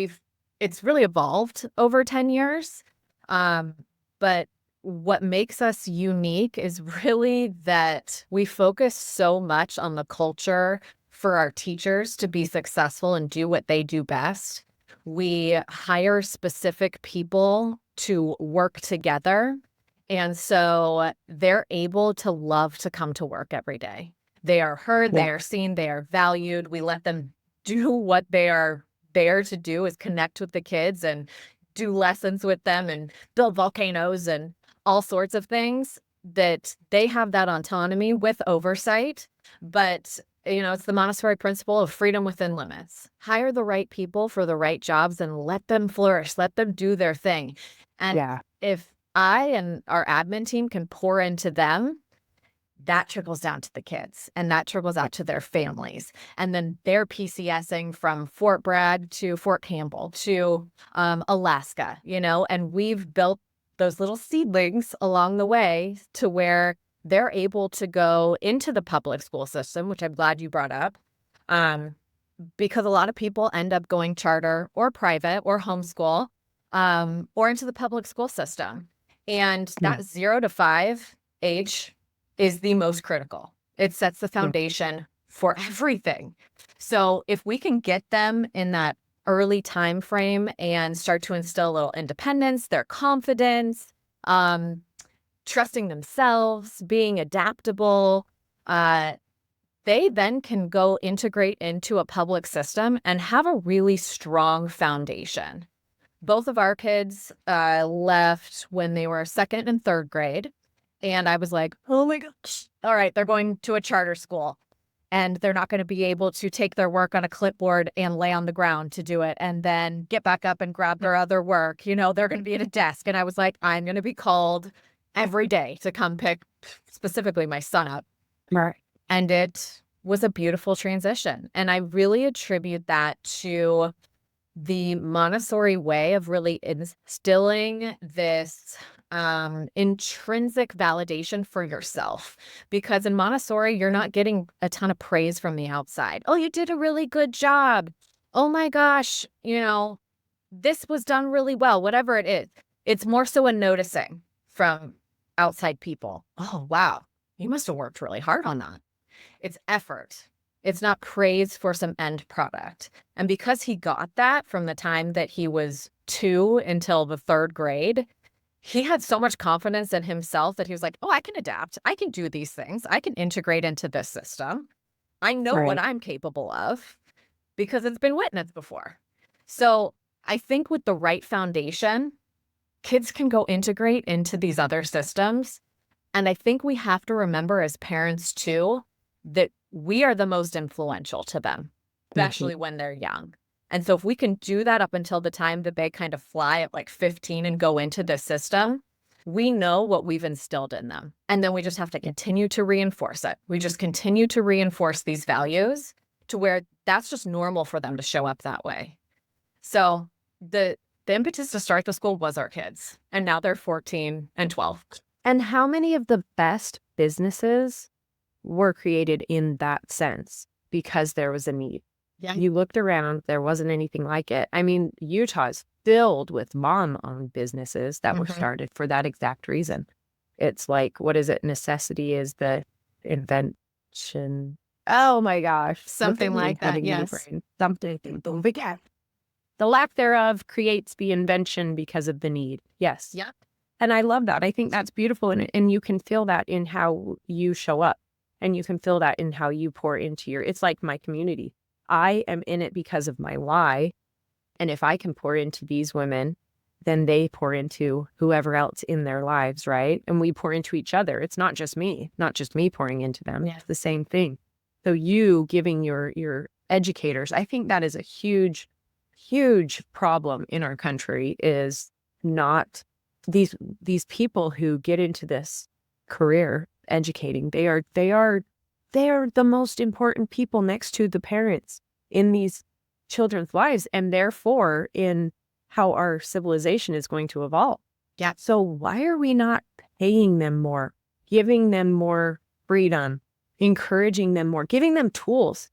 it's really evolved over 10 years. But what makes us unique is really that we focus so much on the culture for our teachers to be successful and do what they do best. We hire specific people to work together. And so they're able to love to come to work every day. They are heard, they are seen, they are valued. We let them do what they are there to do, is connect with the kids and do lessons with them and build volcanoes and all sorts of things, that they have that autonomy with oversight. But it's the Montessori principle of freedom within limits. Hire the right people for the right jobs and let them flourish. Let them do their thing. And if I and our admin team can pour into them, that trickles down to the kids, and that trickles out to their families. And then they're PCSing from Fort Bragg to Fort Campbell to Alaska, and we've built those little seedlings along the way to where they're able to go into the public school system, which I'm glad you brought up, because a lot of people end up going charter or private or homeschool, or into the public school system. And that 0 to 5 age is the most critical. It sets the foundation for everything. So if we can get them in that early time frame and start to instill a little independence, their confidence, trusting themselves, being adaptable, they then can go integrate into a public system and have a really strong foundation. Both of our kids left when they were 2nd and 3rd grade. And I was like, oh my gosh, all right, they're going to a charter school and they're not going to be able to take their work on a clipboard and lay on the ground to do it and then get back up and grab their other work. You know, they're going to be at a desk. And I was like, I'm going to be called every day to come pick specifically my son up. Right. And it was a beautiful transition. And I really attribute that to the Montessori way of really instilling this intrinsic validation for yourself. Because in Montessori, you're not getting a ton of praise from the outside. Oh, you did a really good job. Oh my gosh, you know, this was done really well, whatever it is. It's more so a noticing from outside people. Oh, wow, you must have worked really hard on that. It's effort. It's not praise for some end product. And because he got that from the time that he was 2 until the 3rd grade, he had so much confidence in himself that he was like, oh, I can adapt. I can do these things. I can integrate into this system. I know what I'm capable of because it's been witnessed before. So I think with the right foundation, kids can go integrate into these other systems. And I think we have to remember as parents too, that we are the most influential to them, especially when they're young. And so if we can do that up until the time that they kind of fly at like 15 and go into the system, we know what we've instilled in them. And then we just have to continue to reinforce it. We just continue to reinforce these values to where that's just normal for them to show up that way. So the impetus to start the school was our kids. And now they're 14 and 12. And how many of the best businesses were created in that sense because there was a need? Yeah. You looked around, there wasn't anything like it. I mean, Utah's filled with mom-owned businesses that were started for that exact reason. It's like, what is it? Necessity is the invention. Oh my gosh. Something like that, yes. Something. Don't forget. The lack thereof creates the invention because of the need. Yes. Yeah. And I love that. I think that's beautiful. And you can feel that in how you show up. And you can feel that in how you pour into it's like my community. I am in it because of my why. And if I can pour into these women, then they pour into whoever else in their lives, right? And we pour into each other. It's not just me pouring into them. Yeah. It's the same thing. So you giving your educators, I think that is a huge, huge problem in our country is not these people who get into this career educating. They are the most important people next to the parents in these children's lives and therefore in how our civilization is going to evolve. Yeah. So why are we not paying them more, giving them more freedom, encouraging them more, giving them tools,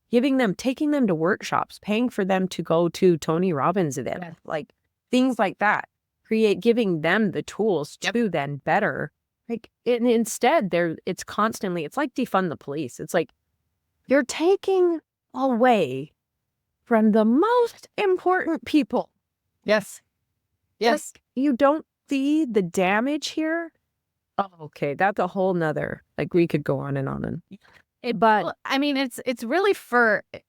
taking them to workshops, paying for them to go to Tony Robbins events, like things like that, giving them the tools to then better. Like, and instead it's like defund the police. It's like, you're taking away from the most important people. Yes. Yes. Like, you don't see the damage here. Oh, okay. That's a whole nother, like we could go on and on. But I mean, it's really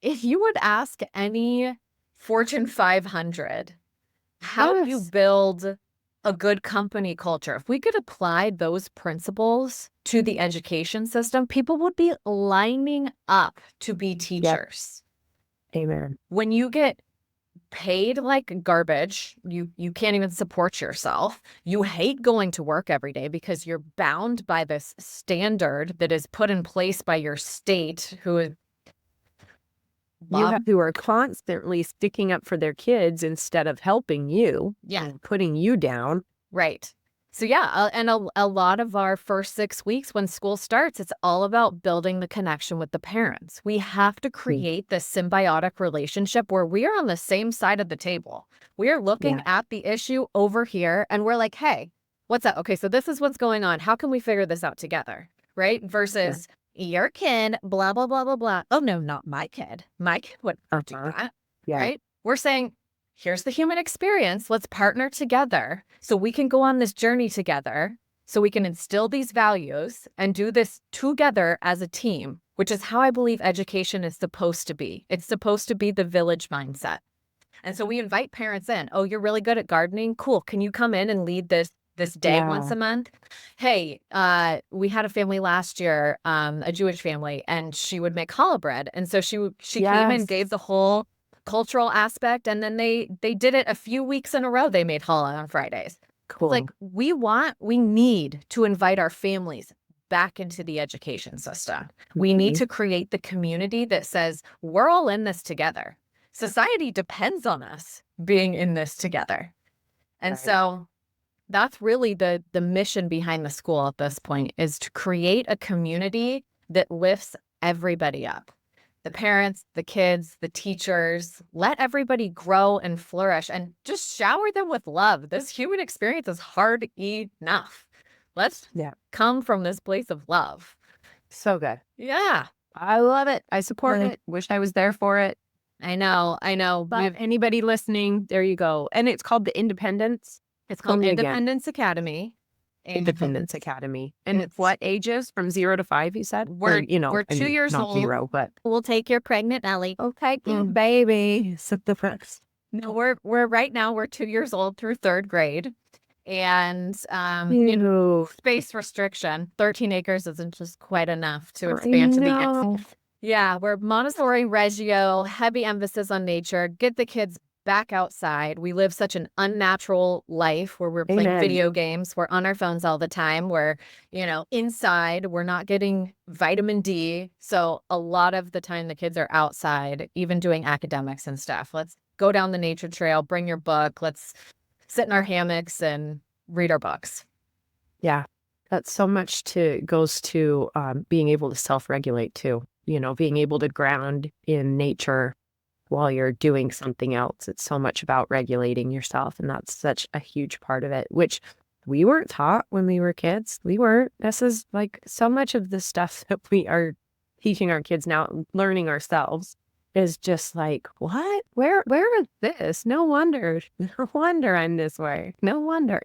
if you would ask any Fortune 500, how do you build a good company culture? If we could apply those principles to the education system, people would be lining up to be teachers. Yep. Amen. When you get paid like garbage, you can't even support yourself. You hate going to work every day because you're bound by this standard that is put in place by your state who are constantly sticking up for their kids instead of helping you. Yeah. And putting you down. Right. So yeah, and a lot of our first 6 weeks when school starts, it's all about building the connection with the parents. We have to create this symbiotic relationship where we are on the same side of the table. We are looking at the issue over here and we're like, hey, What's up? Okay, so this is what's going on. How can we figure this out together? Right? Versus your kid, blah, blah, blah, blah, blah. Oh, no, not my kid. My kid would do that. Yeah. Right? We're saying, here's the human experience. Let's partner together so we can go on this journey together, so we can instill these values and do this together as a team, which is how I believe education is supposed to be. It's supposed to be the village mindset. And so we invite parents in. Oh, you're really good at gardening? Cool. Can you come in and lead this day once a month? Hey, we had a family last year, a Jewish family, and she would make challah bread. And so she came and gave the whole cultural aspect. And then they did it a few weeks in a row. They made challah on Fridays. Cool. Like we need to invite our families back into the education system. We need to create the community that says we're all in this together. Society depends on us being in this together. And so that's really the mission behind the school at this point, is to create a community that lifts everybody up. The parents, the kids, the teachers, let everybody grow and flourish and just shower them with love. This human experience is hard enough. Let's come from this place of love. So good. Yeah. I love it. I support it. Wish I was there for it. I know. But anybody listening, there you go. And it's called the Independence. It's called Independence Academy. Independence Academy. And it's what ages? From 0 to 5, you said? We're 2 years not old. 0, but We'll take your pregnant Ellie. okay, baby. No, we're right now, we're 2 years old through 3rd grade. And space restriction, 13 acres isn't just quite enough to expand to the end. Yeah, we're Montessori, Reggio, heavy emphasis on nature, get the kids back outside. We live such an unnatural life where we're playing video games. We're on our phones all the time. We're, inside. We're not getting vitamin D. So a lot of the time the kids are outside, even doing academics and stuff. Let's go down the nature trail, bring your book. Let's sit in our hammocks and read our books. Yeah, that's so much goes to being able to self-regulate too. Being able to ground in nature while you're doing something else. It's so much about regulating yourself. And that's such a huge part of it, which we weren't taught when we were kids. We weren't. This is like so much of the stuff that we are teaching our kids now, learning ourselves, is just like, what? Where is this? No wonder I'm this way. No wonder,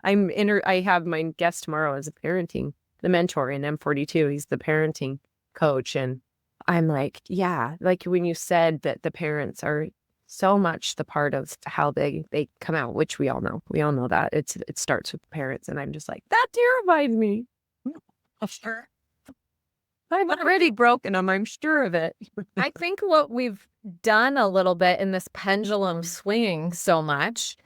I have my guest tomorrow as the mentor in M42. He's the parenting coach. And I'm like, yeah, like when you said that the parents are so much the part of how they come out, which we all know that it starts with the parents. And I'm just like, that terrifies me. Sure. I'm already broken. I'm sure of it. I think what we've done a little bit in this pendulum swinging so much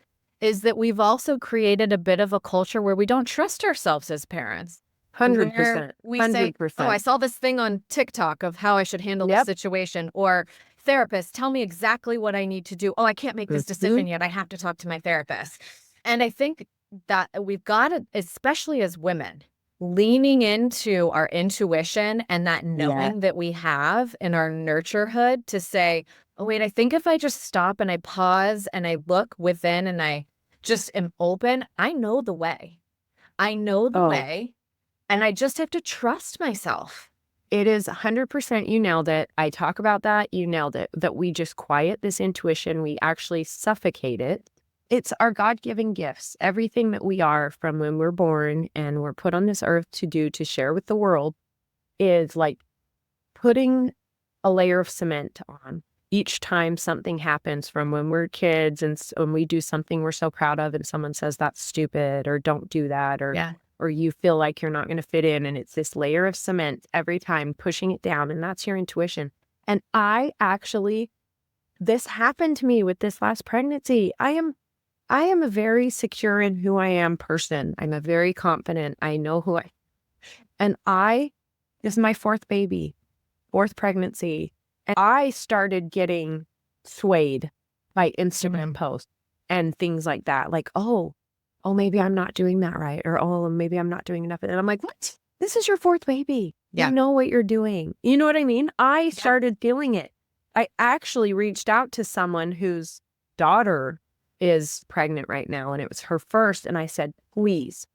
is that we've also created a bit of a culture where we don't trust ourselves as parents. 100%. We say, oh, I saw this thing on TikTok of how I should handle this situation, or therapist, tell me exactly what I need to do. Oh, I can't make this decision yet. I have to talk to my therapist. And I think that we've got to, especially as women, leaning into our intuition and that knowing that we have in our nurturehood to say, oh, wait, I think if I just stop and I pause and I look within and I just am open, I know the way. I know the way. And I just have to trust myself. It is 100%. You nailed it. I talk about that. You nailed it. That we just quiet this intuition. We actually suffocate it. It's our God-given gifts. Everything that we are from when we're born and we're put on this earth to share with the world is like putting a layer of cement on each time something happens, from when we're kids and when we do something we're so proud of and someone says that's stupid or don't do that or you feel like you're not going to fit in, and it's this layer of cement every time pushing it down, and that's your intuition. And this happened to me with this last pregnancy. I am a very secure in who I am person. I'm a very confident. I know who this is my 4th baby, 4th pregnancy. And I started getting swayed by Instagram posts and things like that. Like, oh, maybe I'm not doing that right. Or, oh, maybe I'm not doing enough. And I'm like, what? This is your 4th baby. You know what you're doing. You know what I mean? I started feeling it. I actually reached out to someone whose daughter is pregnant right now, and it was her first. And I said, please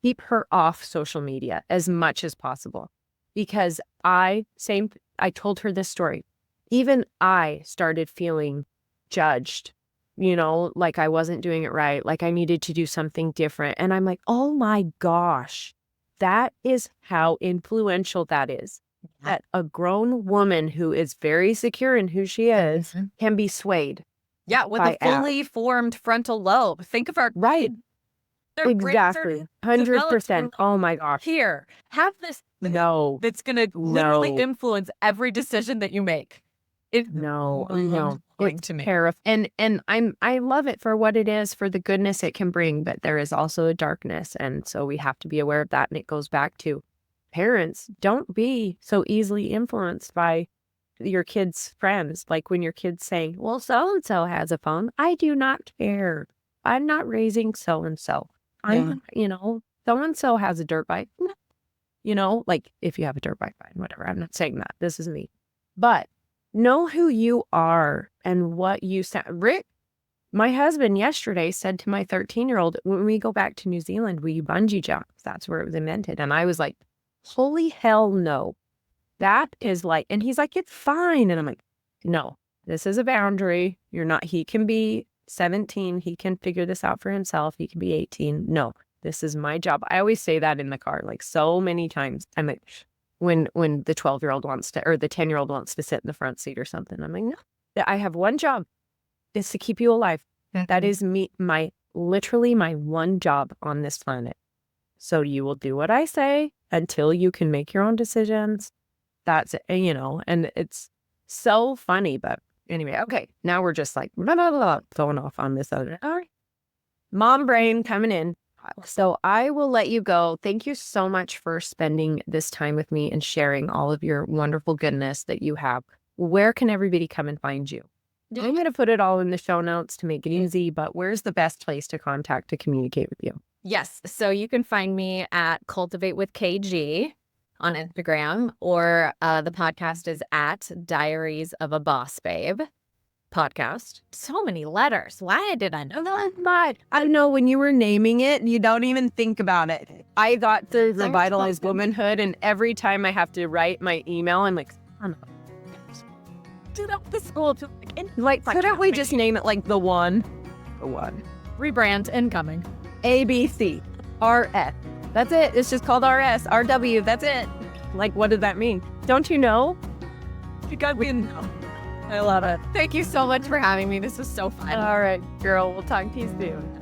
keep her off social media as much as possible, because I told her this story. Even I started feeling judged, like I wasn't doing it right, like I needed to do something different. And I'm like, oh my gosh, that is how influential that is. That a grown woman who is very secure in who she is can be swayed. Yeah, with a fully formed frontal lobe. Think of our right. Exactly. 100%. Oh my gosh. Here, have this. No. That's going to literally influence every decision that you make. No. It's to me. And I love it for what it is, for the goodness it can bring, but there is also a darkness. And so we have to be aware of that. And it goes back to parents, don't be so easily influenced by your kids' friends. Like when your kid's saying, well, so-and-so has a phone. I do not care. I'm not raising so-and-so. So-and-so has a dirt bike. Like if you have a dirt bike, fine, whatever. I'm not saying that. This is me. But know who you are and what you sound. Rick, my husband yesterday said to my 13-year-old, when we go back to New Zealand, will you bungee jump? That's where it was invented. And I was like, holy hell no. That is like, and he's like, it's fine. And I'm like, no, this is a boundary. He can be 17. He can figure this out for himself. He can be 18. No, this is my job. I always say that in the car, like so many times. I'm like, when the 12-year-old wants to, or the 10-year-old wants to sit in the front seat or something, I'm like, no, I have one job. It's to keep you alive. That is literally my one job on this planet. So you will do what I say until you can make your own decisions. That's it, and it's so funny. But anyway, okay, now we're just like blah, blah, blah, going off on this other. All right. Mom brain coming in. So I will let you go. Thank you so much for spending this time with me and sharing all of your wonderful goodness that you have. Where can everybody come and find you? I'm going to put it all in the show notes to make it easy, but where's the best place to contact to communicate with you? Yes. So you can find me at Cultivate with KG on Instagram, or the podcast is at Diaries of a Boss Babe podcast. So many letters. Why did I know that? But I don't know, when you were naming it, you don't even think about it. I got the Revitalized Womanhood, and every time I have to write my email, I'm like, son of a... Do that with the school. Couldn't we just name it like the one? The one. Rebrand incoming. ABC. RS. That's it. It's just called RS. RW. That's it. Like, what does that mean? Don't you know? I love it. Thank you so much for having me. This was so fun. All right, girl. We'll talk to you soon.